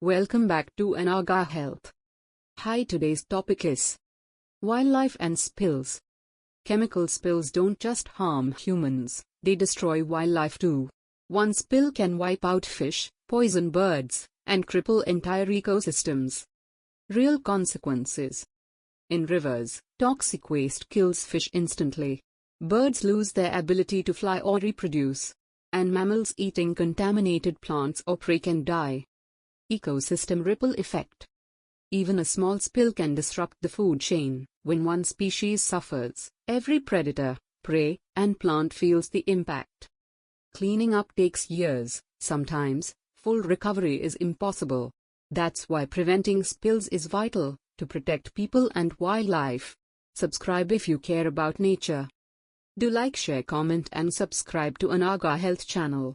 Welcome back to Anaga Health. Hi, today's topic is wildlife and spills. Chemical spills don't just harm humans, they destroy wildlife too. One spill can wipe out fish, poison birds, and cripple entire ecosystems. Real consequences. In rivers, toxic waste kills fish instantly. Birds lose their ability to fly or reproduce. And mammals eating contaminated plants or prey can die. Ecosystem ripple effect. Even a small spill can disrupt the food chain. When one species suffers, every predator, prey, and plant feels the impact. Cleaning up takes years, sometimes, full recovery is impossible. That's why preventing spills is vital, to protect people and wildlife. Subscribe if you care about nature. Do like, share, comment and subscribe to Anaga Health channel.